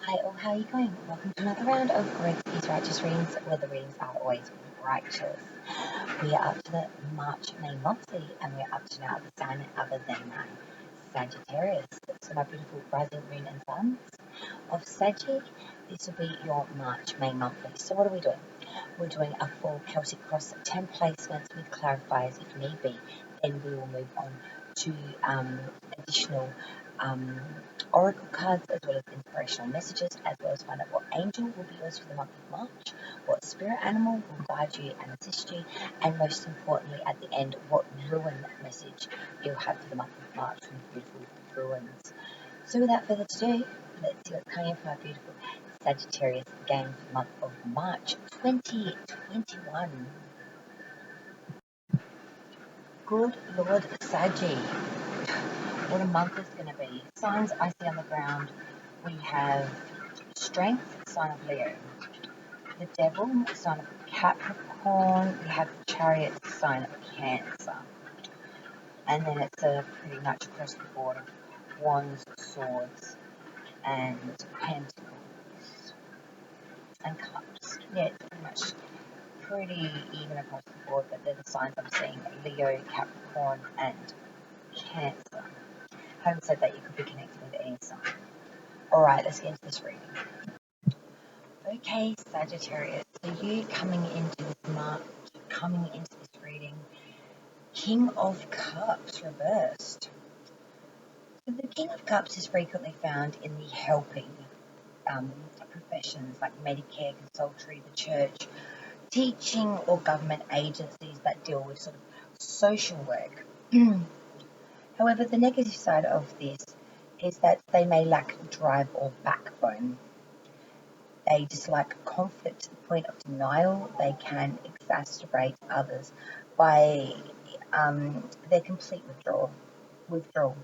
Hi all, how are you going? Welcome to another round of Greg is Righteous readings, where the readings are always righteous. We are up to the March main monthly, and we're up to now the sign other than Sagittarius. So my beautiful rising moon and suns of Saggy, this will be your March main monthly. So what are we doing? We're doing a full Celtic cross 10 placements with clarifiers if need be. Then we will move on to additional oracle cards, as well as inspirational messages, as well as find out what angel will be yours for the month of March, what spirit animal will guide you and assist you, and most importantly at the end, what ruin message you'll have for the month of March from the beautiful ruins. So without further ado, let's see what's coming in for our beautiful Sagittarius again for the month of March 2021. Good Lord Saggy, what a month is going to be. Signs I see on the ground, we have Strength, sign of Leo. The Devil, sign of Capricorn. We have Chariot, sign of Cancer. And then it's pretty much across the board of Wands, Swords, and Pentacles, and Cups. Yeah, it's pretty even across the board, but they're the signs I'm seeing: Leo, Capricorn, and Cancer. Having said that, you could be connected with any sign. Alright, let's get into this reading. Okay, Sagittarius, so you coming into this reading, King of Cups reversed. So the King of Cups is frequently found in the helping professions like Medicare, consultory, the church, teaching, or government agencies that deal with sort of social work. However, the negative side of this is that they may lack drive or backbone. They dislike conflict to the point of denial. They can exacerbate others by their complete withdrawal,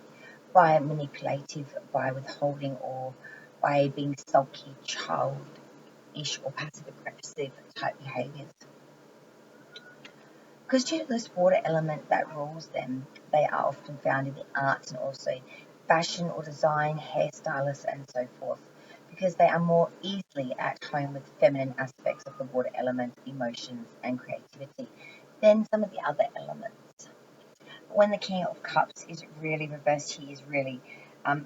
by manipulative, by withholding, or by being sulky, childish, or passive-aggressive type behaviours. Because due to this water element that rules them, they are often found in the arts and also fashion or design, hairstylists, and so forth, because they are more easily at home with feminine aspects of the water element, emotions, and creativity than some of the other elements. When the King of Cups is really reversed, he is really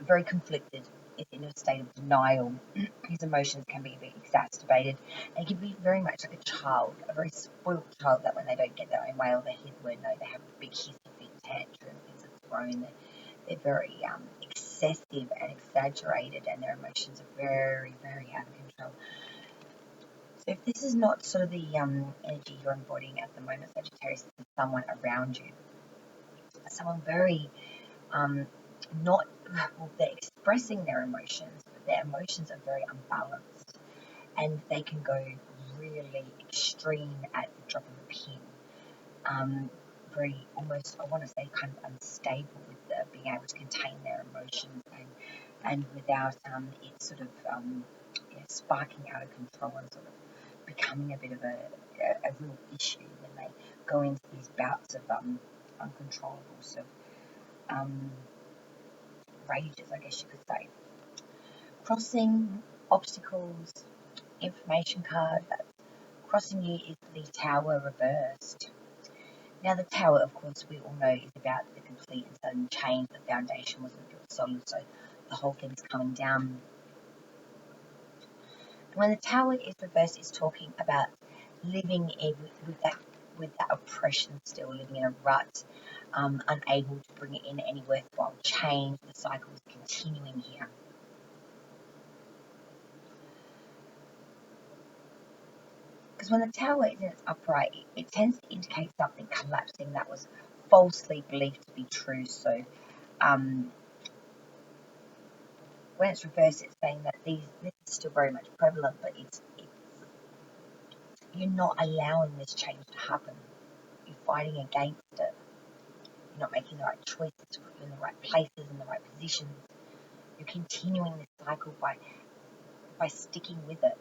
very conflicted. Is in a state of denial. His emotions can be a bit exacerbated, and he can be very much like a child, a very spoiled child, that when they don't get their own way or they hear the word no, they have a big hissy fit tantrum, things are thrown. They're very excessive and exaggerated, and their emotions are very, very out of control. So if this is not sort of the energy you're embodying at the moment, Sagittarius, is someone around you, someone very not, well, they're expressing their emotions, but their emotions are very unbalanced, and they can go really extreme at the drop of a pin. Very almost, I want to say, kind of unstable with being able to contain their emotions, and without it sort of sparking out of control and sort of becoming a bit of a real issue when they go into these bouts of uncontrollable sort of rages, I guess you could say. Crossing, obstacles, information card. Crossing you is the Tower reversed. Now the Tower, of course, we all know is about the complete and sudden change. The foundation wasn't built solid, so the whole thing's coming down. When the Tower is reversed, it's talking about living with that oppression, still living in a rut, unable to bring in any worthwhile change. The cycle is continuing here. Because when the Tower is in its upright, it tends to indicate something collapsing that was falsely believed to be true. So when it's reversed, it's saying that this is still very much prevalent, but it's you're not allowing this change to happen. You're fighting against it. You're not making the right choices to put you in the right places, in the right positions. You're continuing this cycle by sticking with it,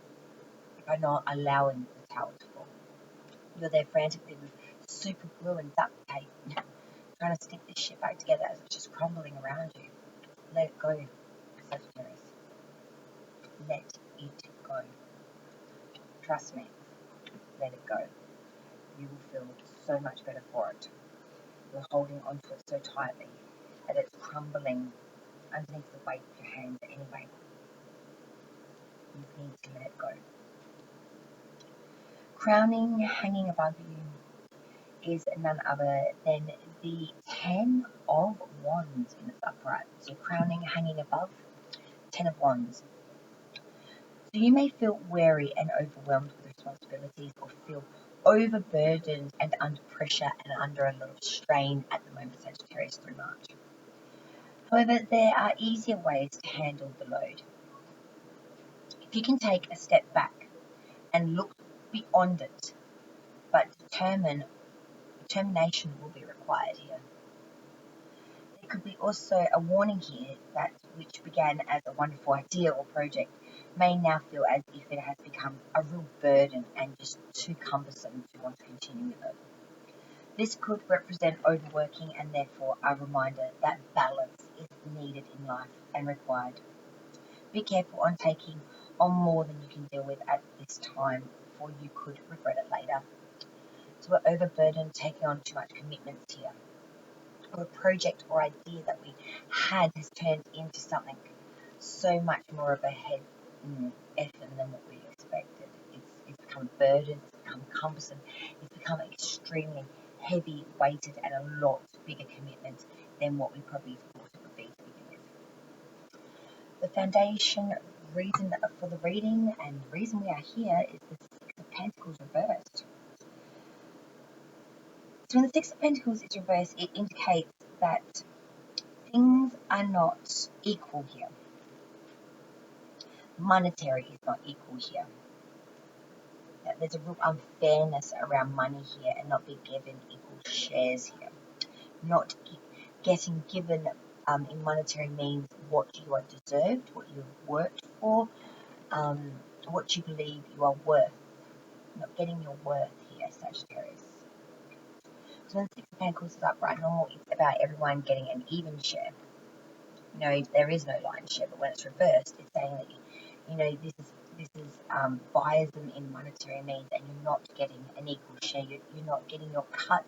by not allowing the Tower to fall. You're there frantically with super glue and duct tape, trying to stick this shit back together as it's just crumbling around you. Let it go, Sagittarius. let it go. Trust me, let it go. You will feel so much better for it. You're holding onto it so tightly that it's crumbling underneath the weight of your hands anyway. You need to let it go. Crowning hanging above you is none other than the 10 of Wands in its upright. So crowning hanging above, 10 of Wands. So you may feel weary and overwhelmed with responsibilities, or feel overburdened and under pressure and under a lot of strain at the moment, Sagittarius, through March. However, there are easier ways to handle the load. If you can take a step back and look beyond it, but determination will be required here. There could be also a warning here that which began as a wonderful idea or project may now feel as if it has become a real burden and just too cumbersome to want to continue with it. This could represent overworking and therefore a reminder that balance is needed in life and required. Be careful on taking on more than you can deal with at this time, for you could regret it later. So we're overburdened, taking on too much commitments here. Or a project or idea that we had has turned into something so much more of a effort than what we expected. It's become a burden, it's become cumbersome, it's become extremely heavy weighted and a lot bigger commitment than what we probably thought it would be to begin with. The foundation reason for the reading and the reason we are here is the Six of Pentacles reversed. So when the Six of Pentacles is reversed, it indicates that things are not equal here. Monetary is not equal here. That there's a real unfairness around money here and not being given equal shares here. Not getting given in monetary means what you are deserved, what you've worked for, what you believe you are worth. Not getting your worth here, Sagittarius. So when the Six of Pentacles is upright, normal, it's about everyone getting an even share. You know, there is no line share, but when it's reversed, it's saying that this is biasm in monetary means, and you're not getting an equal share. You're not getting your cut.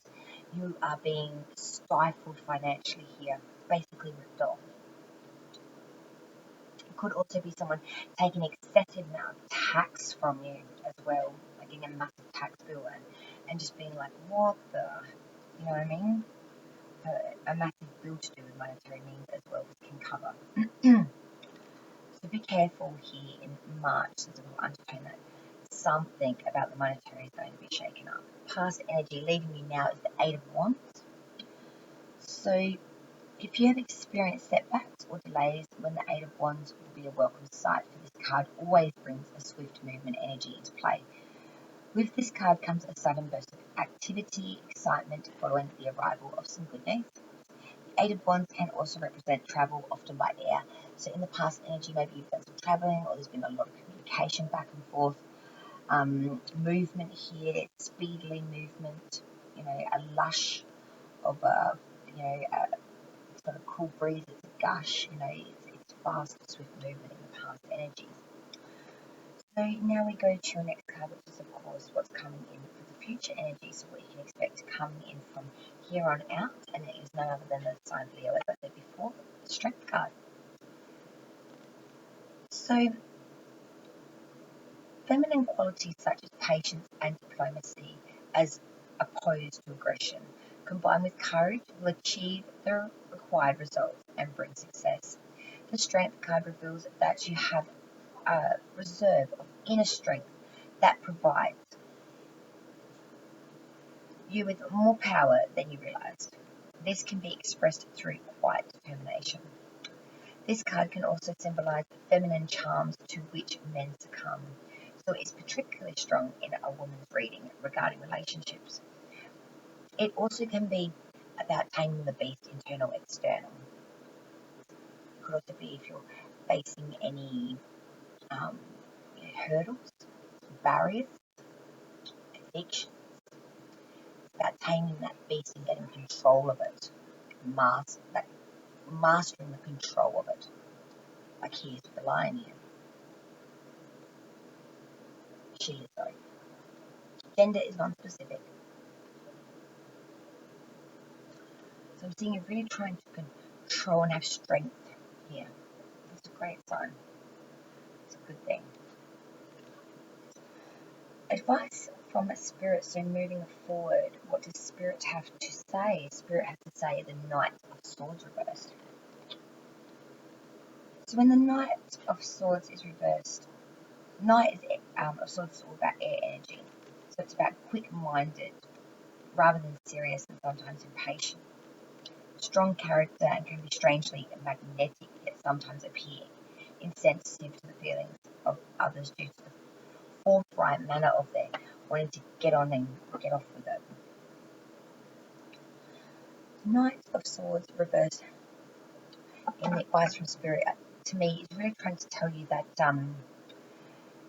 You are being stifled financially here, basically ripped off. It could also be someone taking an excessive amount of tax from you as well, like getting a massive tax bill and just being like, what the, you know what I mean? A massive bill to do with monetary means as well as can cover. So be careful here in March, there's a little undertone that something about the monetary is going to be shaken up. Past energy leaving you now is the Eight of Wands. So if you have experienced setbacks or delays, when the Eight of Wands will be a welcome sight, for this card always brings a swift movement energy into play. With this card comes a sudden burst of activity, excitement following the arrival of some good news. The Eight of Wands can also represent travel, often by air. So in the past energy, maybe you've done some traveling, or there's been a lot of communication back and forth. Movement here, speedily movement, a lush of it's got a cool breeze, it's a gush, it's fast, swift movement in the past energies. So now we go to your next card, which is of course what's coming in for the future energy, so what you can expect coming in from here on out, and it is none other than the sign of Leo, as I said before, the Strength card. So feminine qualities such as patience and diplomacy, as opposed to aggression, combined with courage, will achieve the required results and bring success. The Strength card reveals that you have a reserve of inner strength that provides you with more power than you realized. This can be expressed through quiet determination. This card can also symbolize feminine charms to which men succumb, so it's particularly strong in a woman's reading regarding relationships. It also can be about taming the beast, internal, external. It could also be if you're facing any hurdles, barriers, addictions. It's about taming that beast and getting control of it, mastering the control of it. Like here's the lion here. she is, sorry. Gender is non-specific. So I'm seeing you're really trying to control and have strength here. That's a great sign. It's a good thing. Advice from a spirit. So moving forward, what does spirit have to say? Spirit has to say the Knight of Swords reversed. So when the Knight of Swords is reversed, Knight of Swords is all about air energy. So it's about quick-minded rather than serious and sometimes impatient. Strong character and can be strangely magnetic, yet sometimes appear insensitive to the feelings of others due to the forthright manner of their wanting to get on and get off with it. Knight of Swords reversed in the advice from Spirit to me is really trying to tell you that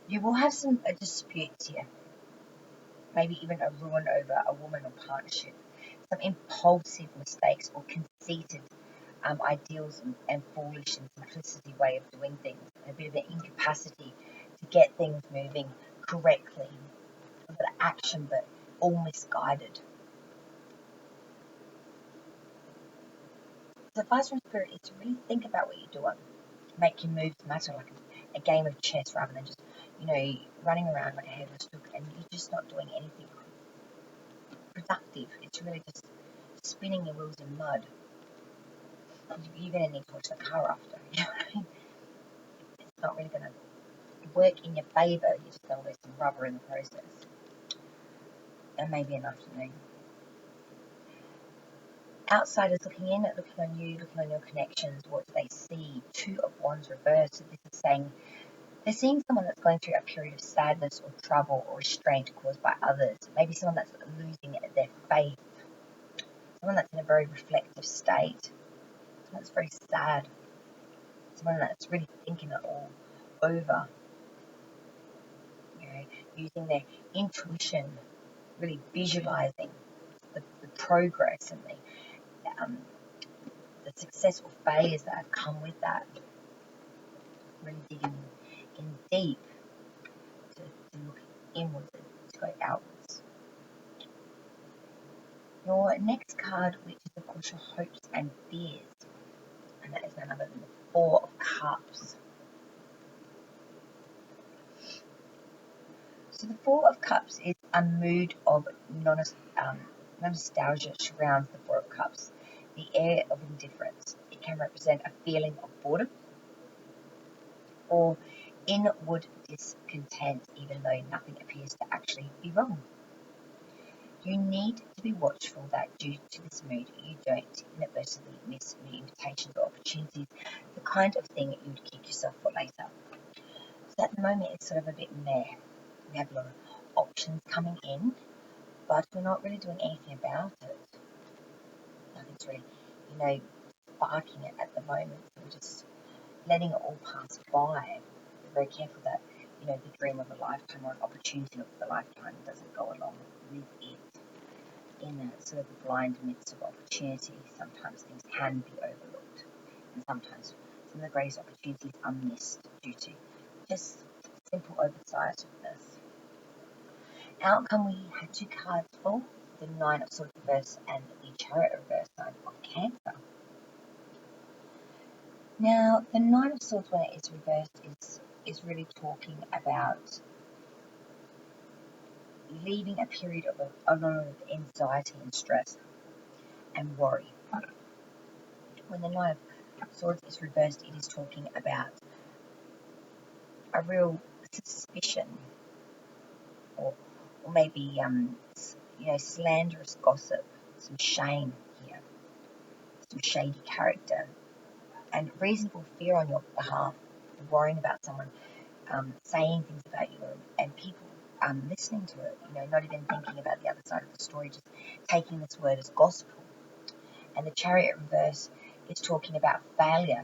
you will have some disputes here, maybe even a ruin over a woman or partnership, some impulsive mistakes or conceited ideals and foolish and simplicity way of doing things, and a bit of an incapacity to get things moving correctly, a bit of action but all misguided. So advice from Spirit is to really think about what you're doing, make your moves matter like a game of chess rather than just, running around like a headless hook and you're just not doing anything productive. It's really just spinning your wheels in mud. You're going to need to wash the car after. It's not really going to work in your favour. You're just going to lose some rubber in the process. And maybe an afternoon. Outsiders looking in, looking on you, looking on your connections, what do they see? Two of Wands reversed. So this is saying they're seeing someone that's going through a period of sadness or trouble or restraint caused by others. Maybe someone that's losing their faith. Someone that's in a very reflective state. Someone that's very sad. Someone that's really thinking it all over. Using their intuition, really visualizing the progress and the successful failures that have come with that. Really digging in deep to look inwards and to go outwards. Your next card, which is of course your hopes and fears, and that is none other than the Four of Cups. So the Four of Cups is a mood of nostalgia surrounds the Four of Cups, the air of indifference. It can represent a feeling of boredom or inward discontent, even though nothing appears to actually be wrong. You need to be watchful that due to this mood, you don't inadvertently miss new invitations or opportunities, the kind of thing you'd kick yourself for later. So at the moment, it's sort of a bit meh. We have a lot of options coming in, but we're not really doing anything about it. Nothing's really, sparking it at the moment. So we're just letting it all pass by. We're very careful that, the dream of a lifetime or an opportunity of a lifetime doesn't go along with it. In a sort of the blind midst of opportunity, sometimes things can be overlooked, and sometimes some of the greatest opportunities are missed due to just simple oversightedness. Outcome, we had two cards for the Nine of Swords reverse and the Chariot reverse, sign of Cancer. Now, the Nine of Swords, when it is reversed, is really talking about leaving a period of a lot of anxiety and stress and worry. When the Nine of Swords is reversed, it is talking about a real suspicion or maybe slanderous gossip, some shame here, some shady character, and reasonable fear on your behalf, worrying about someone saying things about you and people listening to it, not even thinking about the other side of the story, just taking this word as gospel. And the Chariot reverse is talking about failure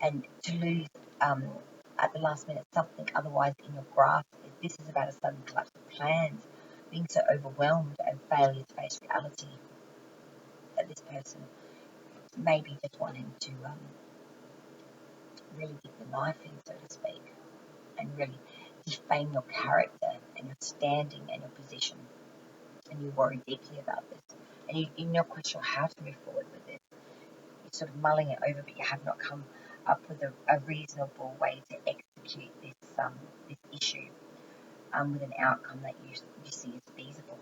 and to lose at the last minute something otherwise in your grasp. This is about a sudden collapse of plans, being so overwhelmed and failure to face reality that this person may be just wanting to really dig the knife in, so to speak, and really defame your character and your standing and your position, and you worry deeply about this, and you're not quite sure how to move forward with this. You're sort of mulling it over, but you have not come up with a reasonable way to execute this issue with an outcome that you see as feasible.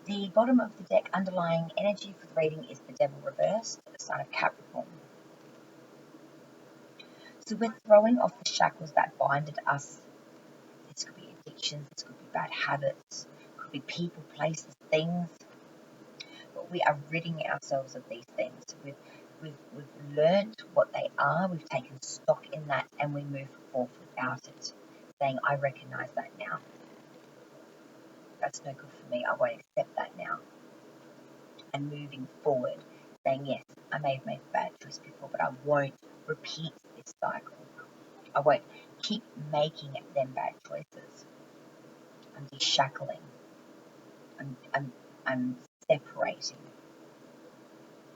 The bottom of the deck underlying energy for the reading is the Devil reversed, the sign of Capricorn. So we're throwing off the shackles that binded us. This could be addictions, this could be bad habits, it could be people, places, things. But we are ridding ourselves of these things. We've learned what they are, we've taken stock in that, and we move forth without it, saying, I recognise that now. That's no good for me, I won't accept that now. And moving forward, saying, yes, I may have made a bad choice before, but I won't repeat this cycle. I won't keep making them bad choices. I'm deshackling. I'm separating.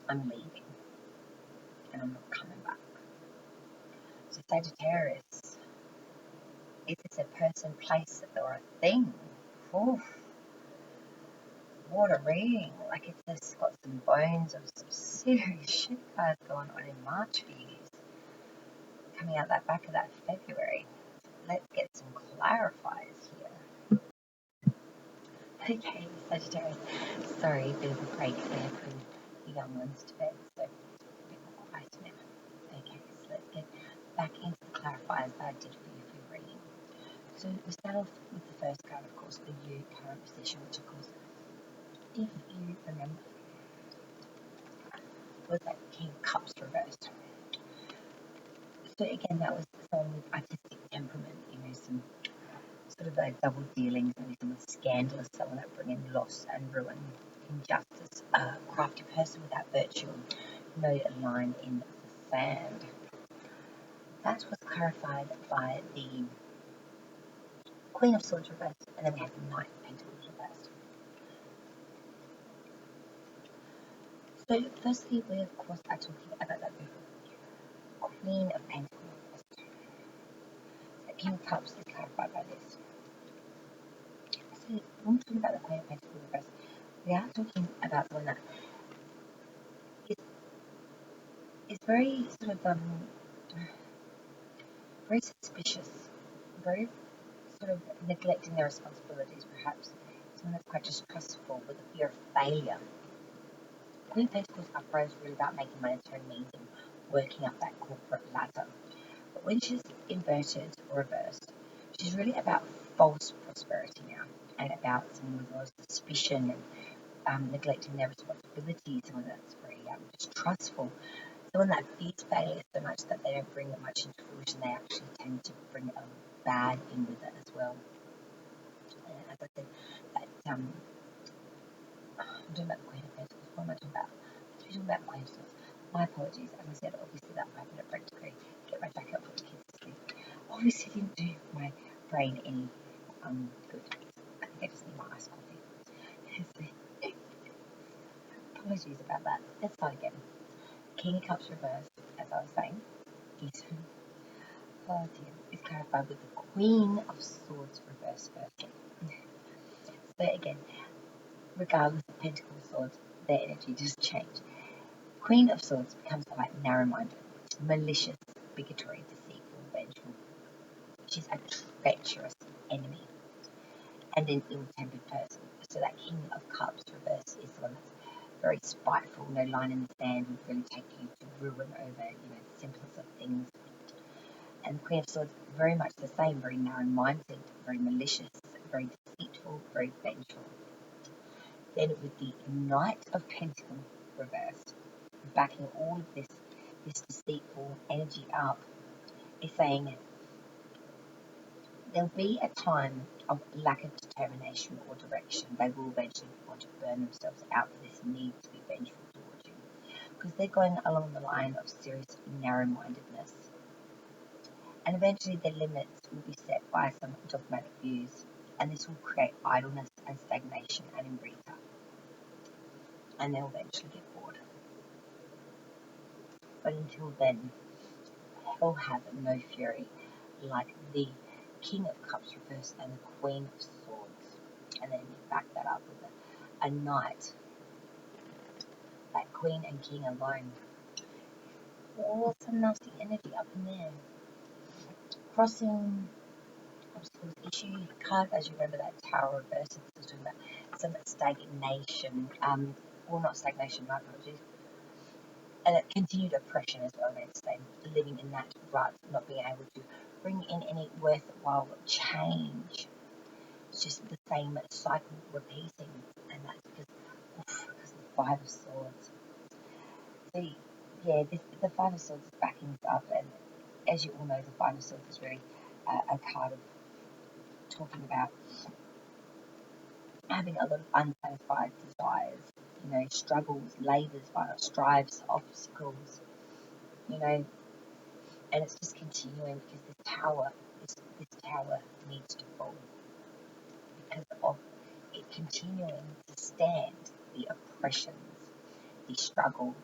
I'm leaving. And I'm not coming back. So Sagittarius, if it's a person, place, or a thing, oof, what a reading. Like it's got some bones of some serious shit guys going on in March for you. Coming out that back of that February. Let's get some clarifiers here. Okay, Sagittarius. Sorry, a bit of a break there from the young ones to bed, so a bit more quiet now. Okay, so let's get back into the clarifiers that I did for you for your reading. So we start off with the first card, of course, the you current position, which of course, if you remember, was that King of Cups reversed. So again, that was someone with artistic temperament, some sort of double dealings, maybe someone scandalous, someone that bring in loss and ruin, injustice, a crafty person without virtue, no line in the sand. That was clarified by the Queen of Swords reversed, and then we have the Knight of Pentacles reversed. So firstly, we of course are talking about that Queen of Pentacles reversed. The King of Cups is clarified by this. So when we're talking about the Queen of Pentacles reversed, we are talking about someone that is very sort of very suspicious, very sort of neglecting their responsibilities, perhaps. Someone that's quite distrustful with a fear of failure. Queen of Pentacles upright is really about making monetary means and working up that corporate ladder. But when she's inverted or reversed, she's really about false prosperity now, and about someone with a lot of suspicion and neglecting their responsibilities, someone that's very distrustful, someone that fears failure so much that they don't bring it much into fruition. They actually tend to bring a bad in with it as well. And as I said, that I'm talking about the Queen of Pentacles. What am I talking about? I'm talking about the Queen of Swords. My apologies. As I said, obviously that might have been a break to get my jacket up, put the kids to sleep. Obviously didn't do my brain any good. I think I just need my iced coffee. Apologies about that. Let's start again. King of Cups reversed, as I was saying, is clarified with the Queen of Swords reversed firstly. So again, regardless of Pentacles, Swords, their energy does change. Queen of Swords becomes quite narrow-minded, malicious, bigotry, deceitful, vengeful. She's a treacherous enemy and an ill-tempered person. So that King of Cups reversed is the one that's very spiteful, no line in the sand, would really take you to ruin over, the simplest of things. And the Queen of Swords, very much the same, very narrow-minded, very malicious, very deceitful, very vengeful. Then with the Knight of Pentacles reversed, backing all of this deceitful energy up, is saying there'll be a time of lack of determination or direction. They will eventually want to burn themselves out for this need to be vengeful towards you, because they're going along the line of serious narrow-mindedness. And eventually their limits will be set by some dogmatic views, and this will create idleness and stagnation and embrita. And they'll eventually get bored. But until then, hell have no fury, like the King of Cups reversed and the Queen of Swords. And then you back that up with a Knight. That Queen and King alone. Oh, some nasty energy up in there. Crossing obstacles, issue card, as you remember that Tower reverse, it's talking about some stagnation, well, not stagnation, my apologies, and continued oppression as well, let's say, living in that rut, not being able to bring in any worthwhile change. It's just the same cycle repeating, and that's because of the Five of Swords. So, yeah, the Five of Swords is backing this up, and as you all know, the Five of Swords is really a card of talking about having a lot of unsatisfied desires, struggles, labours, strives, obstacles, and it's just continuing because this tower needs to fall because of it continuing to stand. The oppressions, the struggles,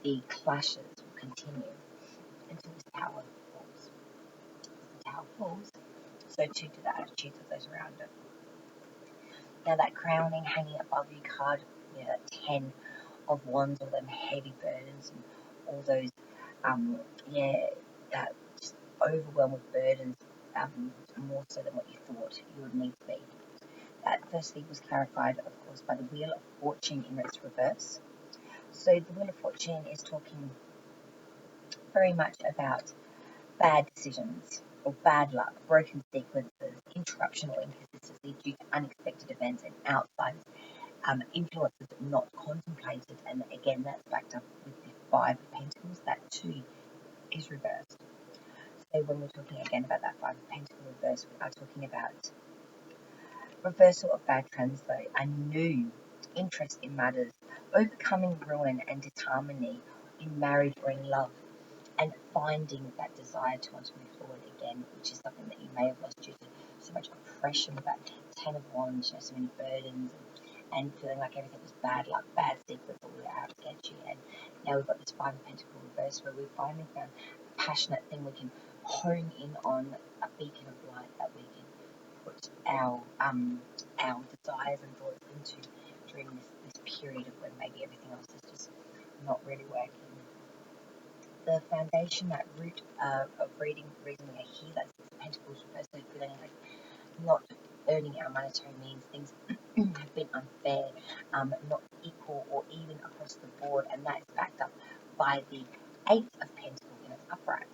the clashes will continue until this tower falls. As the tower falls, so too do the attitudes of those around it. Now that crowning hanging above you card, that 10 of wands, all them heavy burdens and all those, that just overwhelmed with burdens, more so than what you thought you would need to be. That firstly was clarified, of course, by the Wheel of Fortune in its reverse. So the Wheel of Fortune is talking very much about bad decisions or bad luck, broken sequences, interruption or inconsistency due to unexpected events and outsiders, influences not contemplated. And again, that's backed up with the Five of Pentacles. That too is reversed. So when we're talking again about that Five of Pentacles reverse, we are talking about reversal of bad transfer, a new interest in matters, overcoming ruin and disharmony in marriage or in love, and finding that desire to want to move forward again, which is something that you may have lost due to so much oppression, that 10 of wands, so many burdens, and feeling like everything was bad luck, bad secrets all out against you. And now we've got this Five of Pentacles reverse where we finally found a passionate thing we can hone in on, a beacon of light that we can put our desires and thoughts into during this period of when maybe everything else is just not really working. The foundation, that root of reasoning here, that's Pentacles reverse, so feeling like not earning our monetary means, things have been unfair, not equal or even across the board, and that is backed up by the Eight of Pentacles in its upright.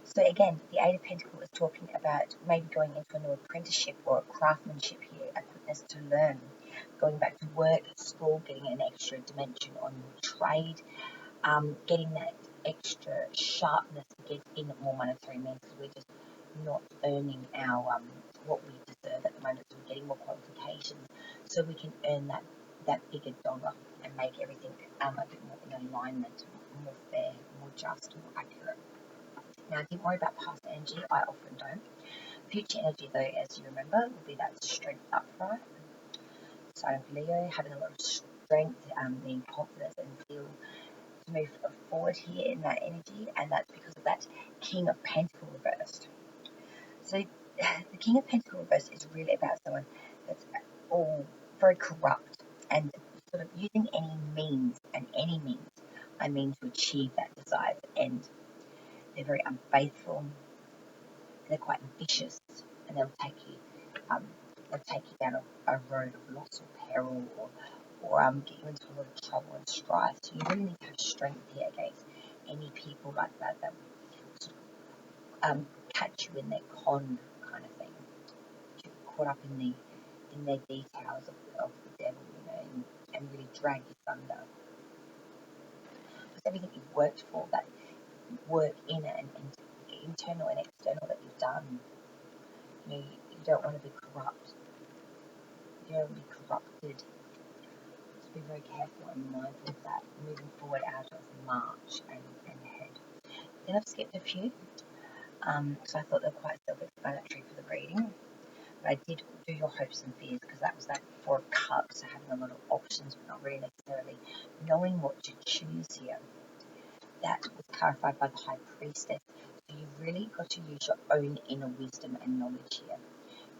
So again, the Eight of Pentacles is talking about maybe going into a new apprenticeship or a craftsmanship here, a quickness to learn, going back to work, school, getting an extra dimension on your trade, getting that extra sharpness to get in more monetary means, because we're just not earning our what we deserve at the moment, so we're getting more qualifications so we can earn that bigger dollar and make everything a bit more in alignment, more fair, more just, more accurate. Now, don't worry about past energy, I often don't. Future energy, though, as you remember, will be that strength upright. Sign of Leo, having a lot of strength, being confident and feel to move forward here in that energy, and that's because of that King of Pentacles reversed. So the King of Pentacles reversed is really about someone that's all very corrupt and sort of using any means, I mean, to achieve that desired end. They're very unfaithful, they're quite ambitious, and they'll take you down a road of loss or peril, or get you into a lot of trouble and strife. So you really need to have strength here against any people like that sort of catch you in their con kind of thing, caught up in their details of the devil, and really drag you thunder. Because everything you've worked for, that work in it and internal and external that you've done, you don't want to be corrupt. You don't want to be corrupted. Just be very careful and mindful of that moving forward out of March and ahead. Then I've skipped a few, so I thought they were quite self-explanatory for the reading. But I did do your hopes and fears, because that was that Four of Cups, so having a lot of options but not really necessarily knowing what to choose here. That was clarified by the High Priestess. So you really got to use your own inner wisdom and knowledge here.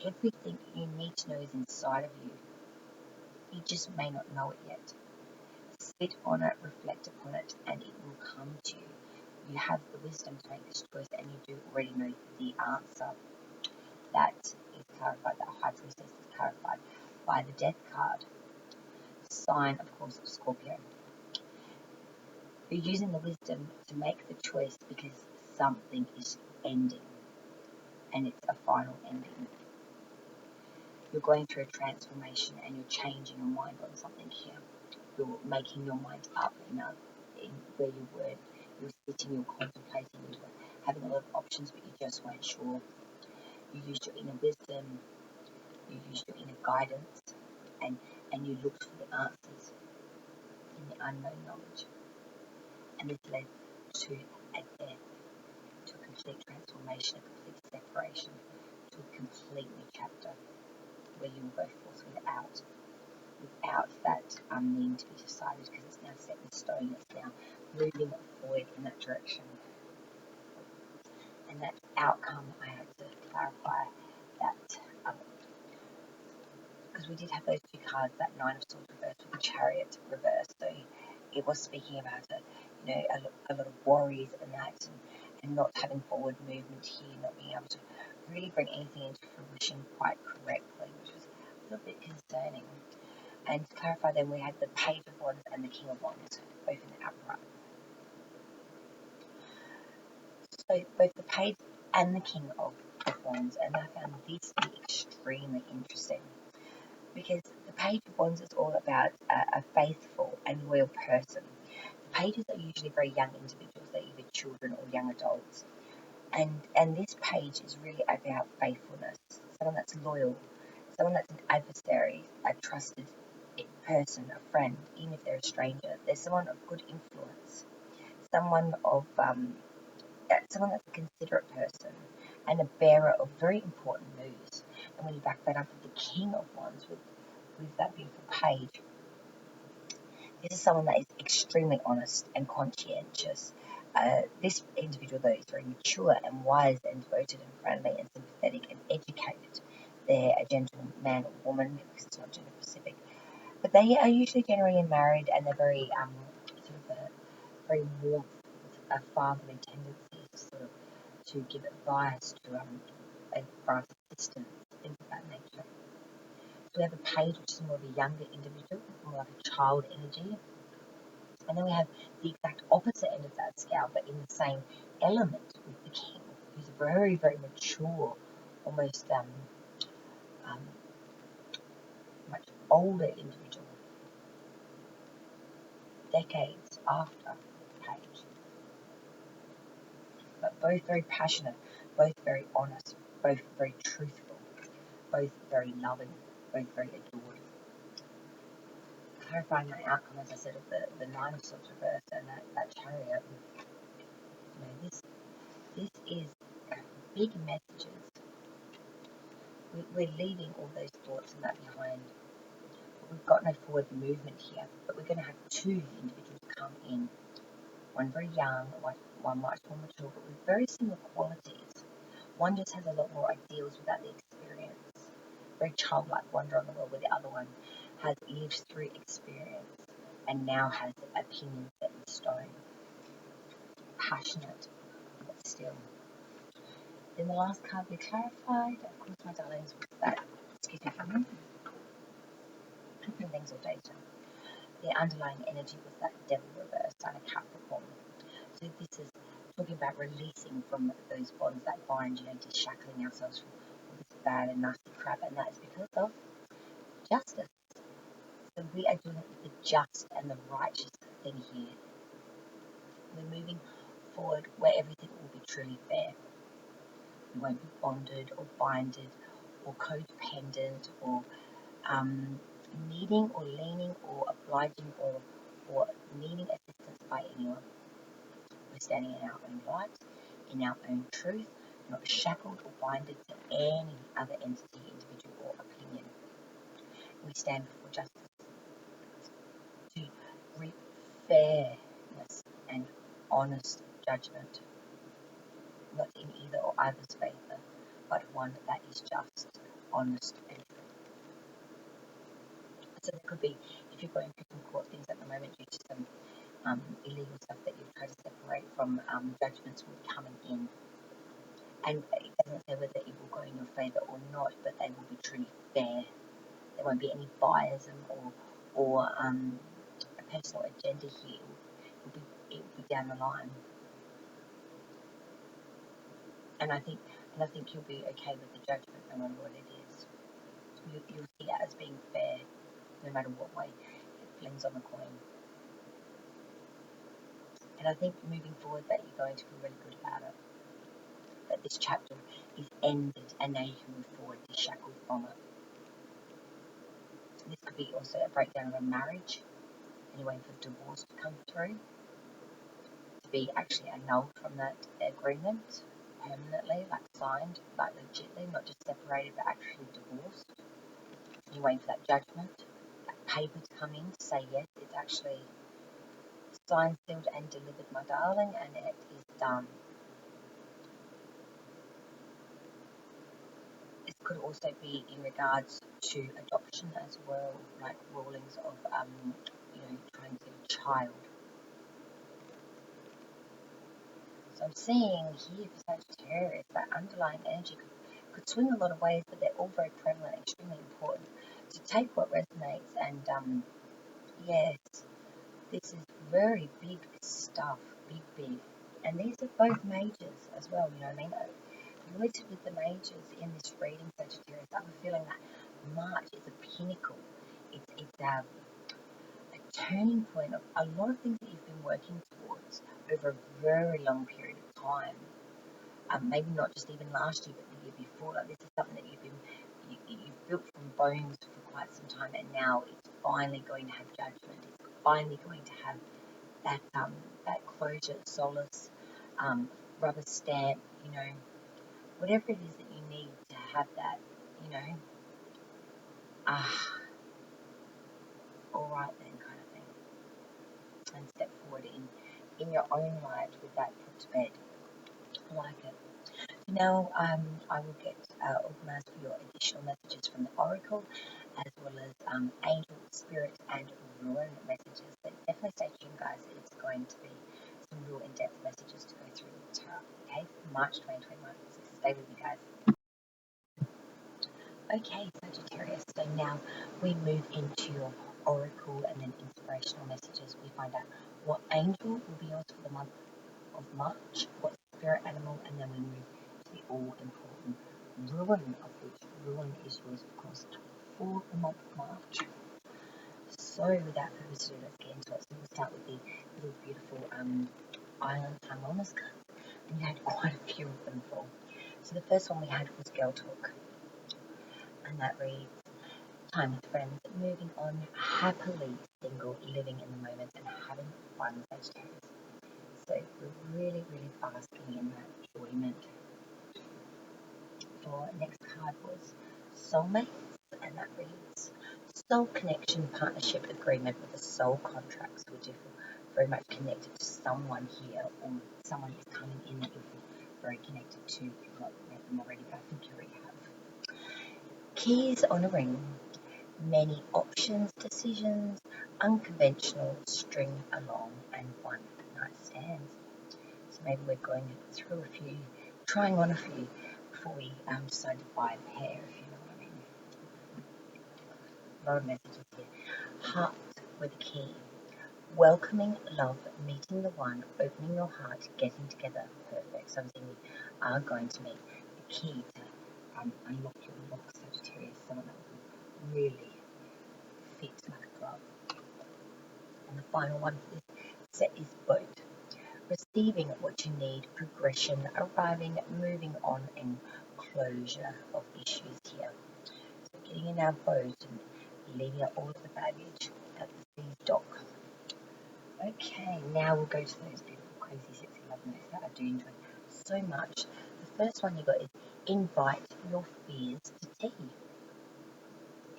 Everything you need to know is inside of you. You just may not know it yet. Sit on it, reflect upon it, and it will come to you. You have the wisdom to make this choice, and you do already know the answer. That is clarified, that High Priestess is clarified by the Death card. Sign, of course, of Scorpio. You're using the wisdom to make the choice because something is ending, and it's a final ending. You're going through a transformation and you're changing your mind on something here. You're making your mind up in where you were. You were sitting, you were contemplating, you were having a lot of options, but you just weren't sure. You used your inner wisdom, you used your inner guidance, and you looked for the answers in the unknown knowledge. And this led to a death, to a complete transformation, a complete separation, to a complete new chapter where you will go forth without that need to be decided, because it's now set in stone, it's now moving forward in that direction. And that outcome, I had to clarify that, because we did have those two cards, that Nine of Swords reversed with the Chariot reversed, so it was speaking about a lot of worries and that, and not having forward movement here, not being able to really bring anything into fruition quite correctly, which was a little bit concerning. And to clarify, then we had the Page of Wands and the King of Wands, both in the upright. So both the Page and the King of Wands, and I found this to be extremely interesting, because the Page of Wands is all about a faithful and loyal person. The pages are usually very young individuals, they're either children or young adults. And this page is really about faithfulness, someone that's loyal, someone that's an adversary, a trusted person, a friend, even if they're a stranger. They're someone of good influence, someone that's a considerate person, and a bearer of very important news. And when you back that up with the King of Wands, with that beautiful page, this is someone that is extremely honest and conscientious. This individual, though, is very mature and wise and devoted and friendly and sympathetic and educated. They're a gentleman or woman, because it's not gender specific. But they are usually generally married, and they're very very warm, a fatherly tendency to give advice, to grant assistance, things of that nature. So we have a page which is more of a younger individual, more like a child energy. And then we have the exact opposite end of that scale, but in the same element, with the King, who's a very, very mature, almost much older individual, decades after the Page. But both very passionate, both very honest, both very truthful, both very loving, both very adored. Clarifying that outcome, as I said, of the Nine of Swords reversed and that Chariot. This is big messages. We're leaving all those thoughts and that behind. We've got no forward movement here, but we're going to have two individuals come in. One very young, one much more mature, but with very similar qualities. One just has a lot more ideals without the experience. Very childlike wonder on the world, where the other one has lived through experience and now has opinions set in stone. Passionate, but still. Then the last card we clarified, of course, my darlings, was that, excuse me for a minute, flipping things all day. The underlying energy was that Devil reverse and a Capricorn. So this is talking about releasing from those bonds that bind, shackling ourselves from all this bad and nasty crap, and that is because of justice. So we are doing the just and the righteous thing here. We're moving forward where everything will be truly fair. We won't be bonded or binded or codependent or needing or leaning or obliging or needing assistance by anyone. We're standing in our own light, in our own truth, not shackled or binded to any other entity, individual, or opinion. We stand for justice, to reap fairness and honest judgment, not in others' favour, but one that is just, honest, and true. So there could be, if you're going through some court things at the moment due to some illegal stuff that you've tried to separate from, judgments will be coming in. And it doesn't say whether it will go in your favour or not, but they will be truly fair. There won't be any biasm or a personal agenda here. It will be down the line. And I think you'll be okay with the judgment, no matter what it is. You'll see it as being fair, no matter what way it flings on the coin. And I think moving forward that you're going to feel really good about it. That this chapter is ended and now you can move forward, shackled from it. This could be also a breakdown of a marriage, and you're waiting for divorce to come through, to be actually annulled from that agreement permanently, like signed, like legitly, not just separated, but actually divorced. And you're waiting for that judgment, that paper to come in to say yes, it's actually signed, sealed, and delivered, my darling, and it is done. This could also be in regards to adoption as well, like rulings of, trying to get a child. So I'm seeing here for Sagittarius, that underlying energy could swing a lot of ways, but they're all very prevalent, extremely important. So take what resonates, and yes, this is very big stuff, big. And these are both majors as well, you know what I mean? Related with the majors in this reading, Sagittarius, I'm feeling that March is a pinnacle. It's a turning point of a lot of things that you've been working towards over a very long period of time. Maybe not just even last year, but the year before. Like, this is something that you've built from bones for quite some time, and now it's finally going to have judgment. It's finally going to have that closure, solace, rubber stamp. Whatever it is that you need to have that. All right then, kind of thing, and step forward in your own light with that put to bed. I like it. Now, I will get organised for your additional messages from the Oracle, as well as Angel, Spirit, and Ruin messages. But definitely stay tuned, guys. It's going to be some real in-depth messages to go through the tarot. Okay, March 2021. So stay with me, guys. Okay, Sagittarius. So now we move into your Oracle and then inspirational messages. We find out what angel will be yours for the month of March, what spirit animal, and then we move to the all-important ruin, of which ruin is yours, of course, for the month of March. So without further ado, let's get into it. So we'll start with the little beautiful island harmonica, and you had quite a few of them fall. So the first one we had was Girl Talk, and that reads, time with friends, moving on, happily single, living in the moment, and having fun, Sagittarius. So we're really basking in that enjoyment. Your next card was Soulmates, and that reads, soul connection, partnership, agreement with a soul contract. So we do feel very much connected to someone here, or someone is coming in that you feel very connected to. If you've not met them already, but I think you already have. Keys on a ring, many options, decisions, unconventional, string along, and one night stands. So maybe we're going through a few, trying on a few before we decide to buy a pair, if you know what I mean. A lot of messages here. Heart with a key. Welcoming love, meeting the one, opening your heart, getting together. Perfect. So I'm saying we are going to meet the key to unlock your lock, Sagittarius. Someone that will really fit like a glove. And the final one for this set is boat. Receiving what you need, progression, arriving, moving on, and closure of issues here. So getting in our boat and leaving out all of the baggage at the sea dock. Okay, now we'll go to those beautiful, crazy, sexy love notes that I do enjoy so much. The first one you got is invite your fears to tea.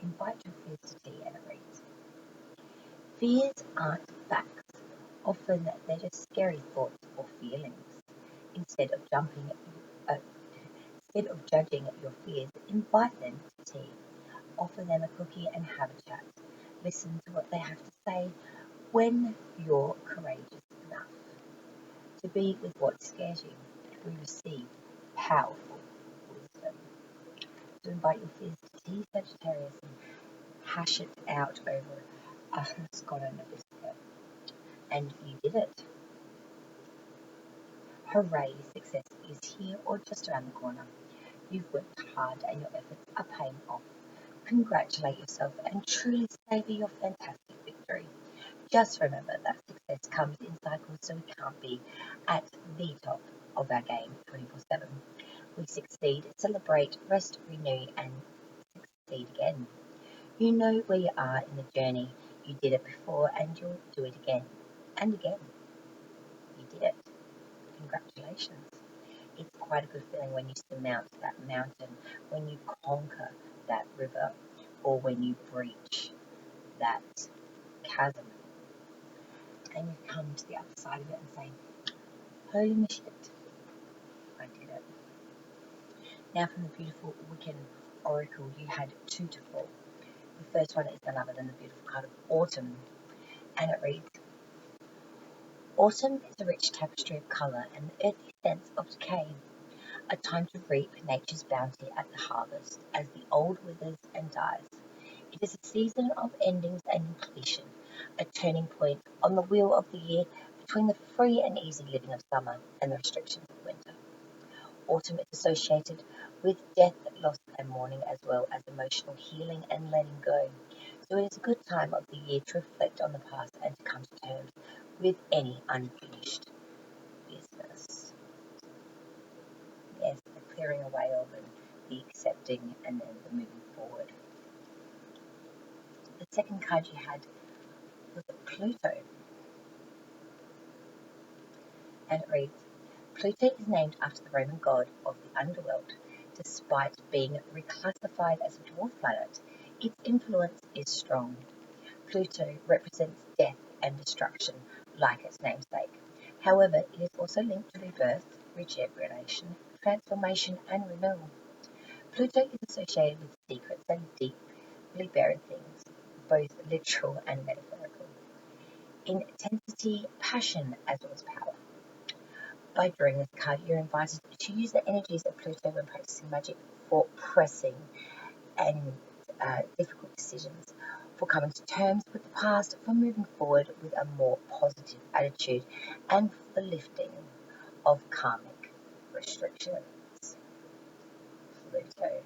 Invite your fears to tea, and it reads, fears aren't facts. Often they're just scary thoughts or feelings. Instead of jumping Instead of judging your fears, invite them to tea. Offer them a cookie and have a chat. Listen to what they have to say when you're courageous enough to be with what scares you. We receive powerful wisdom. To invite your fears to tea, Sagittarius, and hash it out over a scone and a biscuit. And you did it. Hooray, success is here or just around the corner. You've worked hard and your efforts are paying off. Congratulate yourself and truly savor your fantastic victory. Just remember that success comes in cycles, so we can't be at the top of our game 24/7. We succeed, celebrate, rest, renew, and succeed again. You know where you are in the journey. You did it before and you'll do it again and again. You did it. Congratulations. It's quite a good feeling when you surmount that mountain, when you conquer that river, or when you breach that chasm and you come to the other side of it and say, holy shit, I did it. Now from the beautiful Wiccan Oracle, you had 2 to 4. The first one is none other than the beautiful card of Autumn, and it reads, Autumn is a rich tapestry of colour and the earthy sense of decay, a time to reap nature's bounty at the harvest as the old withers and dies. It is a season of endings and completion, a turning point on the wheel of the year between the free and easy living of summer and the restrictions of winter. Autumn is associated with death, loss and mourning, as well as emotional healing and letting go. So it is a good time of the year to reflect on the past and to come to terms with any unfinished business. Yes, the clearing away of and the accepting and then the moving forward. The second card you had was Pluto, and it reads, Pluto is named after the Roman god of the underworld. Despite being reclassified as a dwarf planet, its influence is strong. Pluto represents death and destruction, like its namesake. However, it is also linked to rebirth, regeneration, transformation, and renewal. Pluto is associated with secrets and deeply buried things, both literal and metaphorical. Intensity, passion, as well as power. By drawing this card, you're invited to use the energies of Pluto when practicing magic for pressing and difficult decisions, for coming to terms with the past, for moving forward with a more positive attitude, and for the lifting of karmic restrictions. Pluto,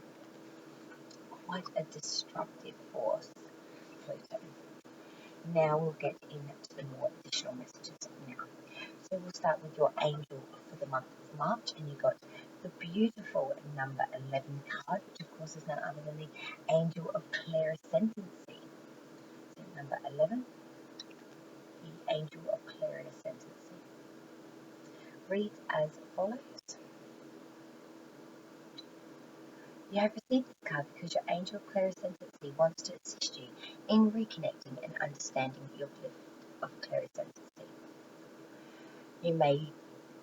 quite a destructive force, Pluto. Now we'll get into the more additional messages now. So we'll start with your angel for the month of March, and you got the beautiful number 11 card, which of course is none other than the angel of clairsentiency. So number 11, the angel of clairsentiency, reads as follows. You have received this card because your angel of clairsentiency wants to assist you in reconnecting and understanding your gift of clairsentiency. You may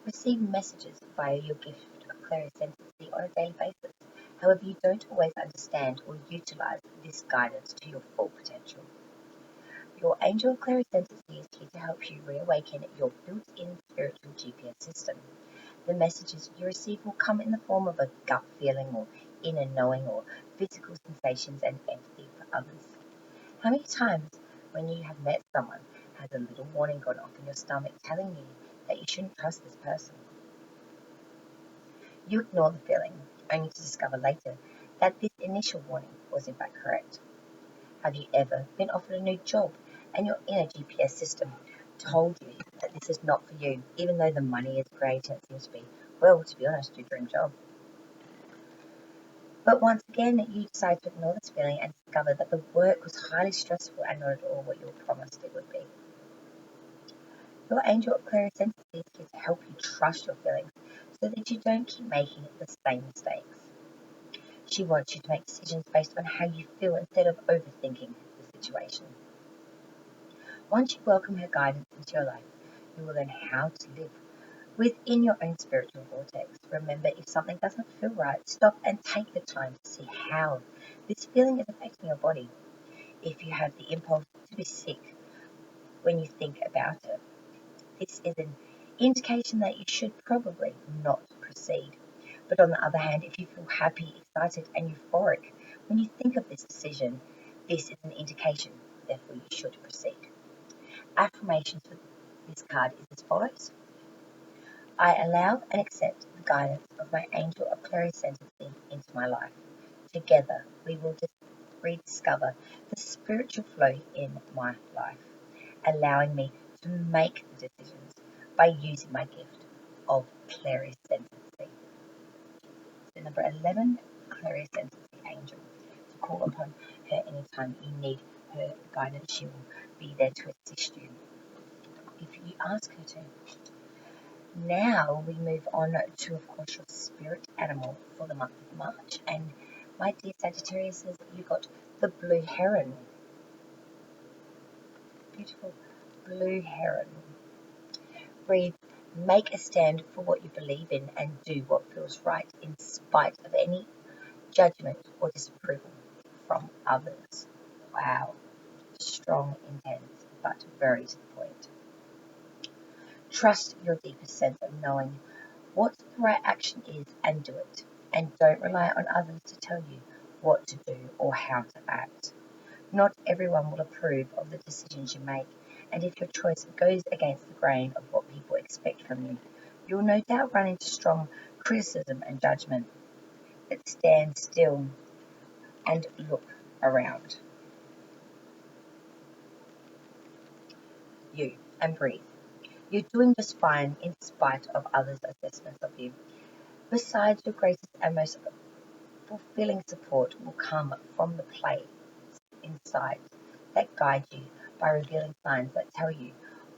receive messages via your gift of clairsentiency on a daily basis. However, you don't always understand or utilize this guidance to your full potential. Your angel of clairsentiency is here to help you reawaken your built-in spiritual GPS system. The messages you receive will come in the form of a gut feeling or inner knowing or physical sensations and empathy for others. How many times when you have met someone has a little warning gone off in your stomach telling you that you shouldn't trust this person? You ignore the feeling, only to discover later that this initial warning was in fact correct. Have you ever been offered a new job and your inner GPS system told you that this is not for you, even though the money is great and it seems to be, well, to be honest, your dream job? But once again, you decide to ignore this feeling and discover that the work was highly stressful and not at all what you were promised it would be. Your angel of clairsentiency is here to help you trust your feelings so that you don't keep making the same mistakes. She wants you to make decisions based on how you feel instead of overthinking the situation. Once you welcome her guidance into your life, you will learn how to live Within your own spiritual vortex, remember, if something doesn't feel right, stop and take the time to see how this feeling is affecting your body. If you have the impulse to be sick when you think about it, this is an indication that you should probably not proceed. But on the other hand, if you feel happy, excited, and euphoric when you think of this decision, this is an indication, therefore you should proceed. Affirmations for this card is as follows. I allow and accept the guidance of my angel of clarisentency into my life. Together, we will rediscover the spiritual flow in my life, allowing me to make the decisions by using my gift of clarisentency. So number 11, clarisentency angel. To call upon her anytime you need her guidance. She will be there to assist you if you ask her to. Now we move on to, of course, your spirit animal for the month of March. And my dear Sagittarius, you got the blue heron. Beautiful blue heron. Breathe, make a stand for what you believe in, and do what feels right in spite of any judgment or disapproval from others. Wow. Strong, intense, but very to the point. Trust your deepest sense of knowing what the right action is and do it. And don't rely on others to tell you what to do or how to act. Not everyone will approve of the decisions you make, and if your choice goes against the grain of what people expect from you, you'll no doubt run into strong criticism and judgment. But stand still and look around you and breathe. You're doing just fine in spite of others' assessments of you. Besides, your greatest and most fulfilling support will come from the place inside that guide you by revealing signs that tell you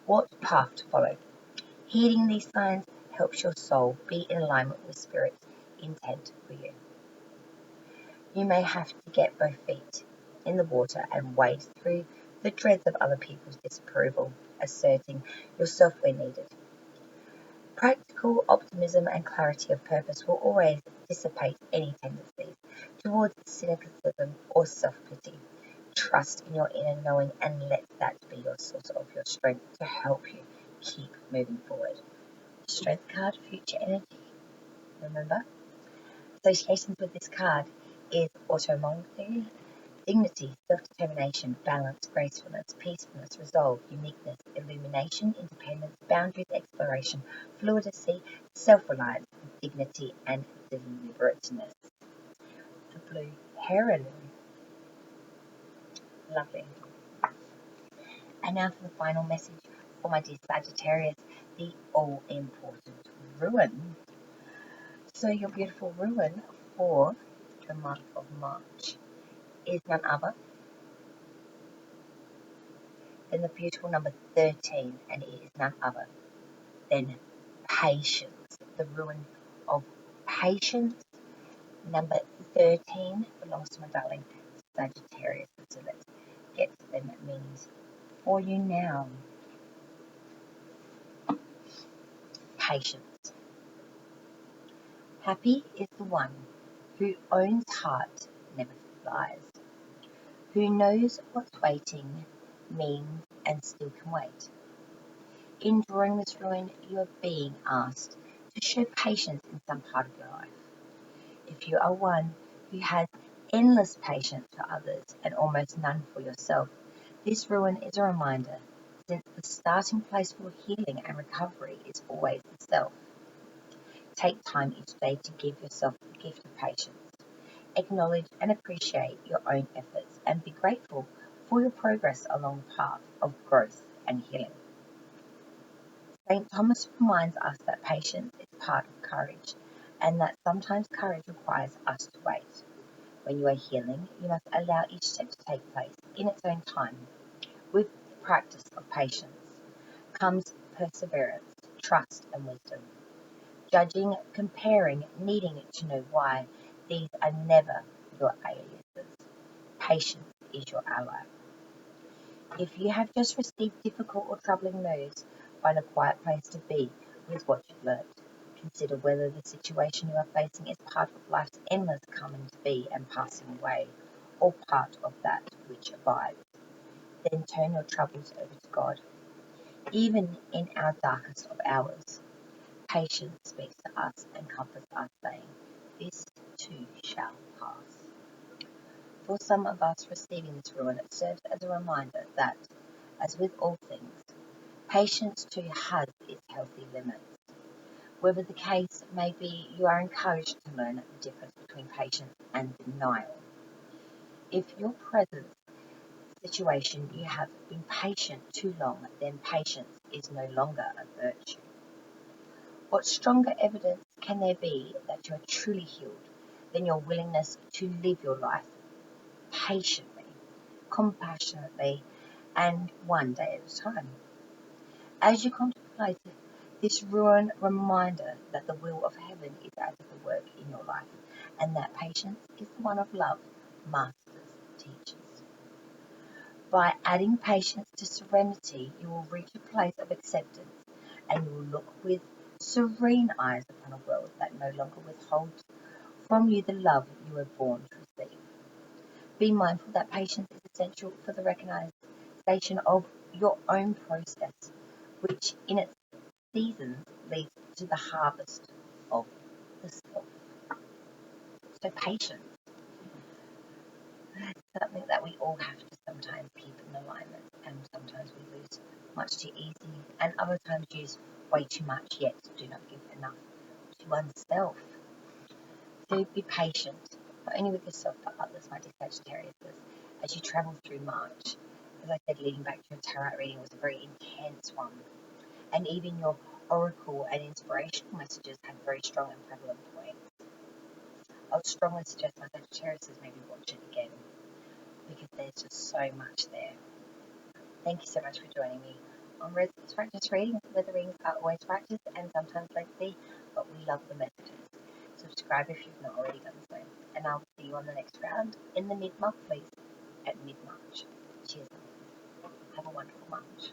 what path to follow. Heeding these signs helps your soul be in alignment with Spirit's intent for you. You may have to get both feet in the water and wade through the dregs of other people's disapproval, asserting yourself where needed. Practical optimism and clarity of purpose will always dissipate any tendencies towards cynicism or self-pity. Trust in your inner knowing and let that be your source of your strength to help you keep moving forward. Strength card, future energy. Remember, associations with this card is automobility, dignity, self-determination, balance, gracefulness, peacefulness, resolve, uniqueness, illumination, independence, boundaries, exploration, fluidity, self-reliance, dignity, and deliberateness. The blue heron. Lovely. And now for the final message for my dear Sagittarius, the all-important ruin. So your beautiful ruin for the month of March is none other than the beautiful number 13, and it is none other than patience. The ruin of patience, number 13, belongs to my darling Sagittarius. So let's get them meanings for you now. Patience. Happy is the one who owns heart never flies, who knows what waiting means and still can wait. In drawing this ruin, you are being asked to show patience in some part of your life. If you are one who has endless patience for others and almost none for yourself, this ruin is a reminder, since the starting place for healing and recovery is always the self. Take time each day to give yourself the gift of patience. Acknowledge and appreciate your own efforts and be grateful for your progress along the path of growth and healing. St. Thomas reminds us that patience is part of courage and that sometimes courage requires us to wait. When you are healing, you must allow each step to take place in its own time. With the practice of patience comes perseverance, trust and wisdom. Judging, comparing, needing to know why, these are never your aliases. Patience is your ally. If you have just received difficult or troubling news, find a quiet place to be with what you've learned. Consider whether the situation you are facing is part of life's endless coming to be and passing away, or part of that which abides. Then turn your troubles over to God. Even in our darkest of hours, patience speaks to us and comforts us, saying, "This too shall pass." For some of us receiving this ruin, it serves as a reminder that, as with all things, patience too has its healthy limits. Whatever the case may be, you are encouraged to learn the difference between patience and denial. If your present situation you have been patient too long, then patience is no longer a virtue. What stronger evidence can there be that you are truly healed than your willingness to live your life patiently, compassionately, and one day at a time? As you contemplate this ruin reminder that the will of heaven is at work in your life, and that patience is the one of love, masters, teachers. By adding patience to serenity, you will reach a place of acceptance, and you will look with serene eyes upon a world that no longer withholds from you the love you were born to receive. Be mindful that patience is essential for the recognition of your own process, which in its seasons leads to the harvest of the self. So patience is something that we all have to sometimes keep in alignment, and sometimes we lose much too easy, and other times use way too much, yet do not give enough to oneself. So be patient, not only with yourself but others, my dear Sagittarius, as you travel through March. As I said, leading back to your tarot reading was a very intense one, and even your oracle and inspirational messages had very strong and prevalent points. I would strongly suggest my Sagittarius maybe watch it again, because there's just so much there. Thank you so much for joining me on Resonance Practice Reading, where the readings are always practice and sometimes lengthy, but we love the messages. Subscribe if you've not already done so, and I'll see you on the next round in the mid-month, please, at mid-March. Cheers. Have a wonderful March.